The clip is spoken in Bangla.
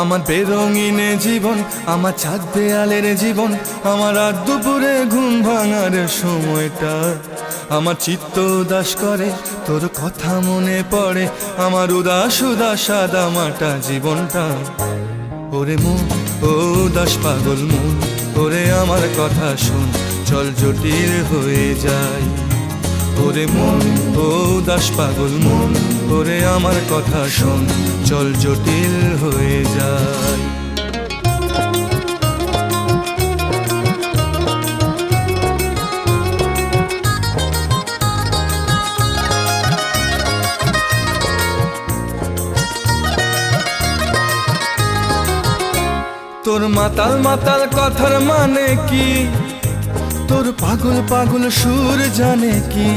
আমার বেরঙিনে জীবন, আমার ছাদ দেয়ালের জীবন, আমার রাত দুপুরে ঘুম ভাঙার সময়টা। আমার চিত্ত উদাস করে, তোর কথা মনে পড়ে, আমার উদাস উদাস সাদা মাটা জীবনটা। ওরে মন, ও উদাস পাগল মন, ওরে আমার কথা শোন, চল জটিল হয়ে যায়। ওরে মন, ও উদাস পাগল মন, ওরে আমার কথা শোন, চল জটিল হয়ে যায়। তোর মাতাল মাতাল কথার মানে কি, তোর পাগল পাগল সুর জানে কি?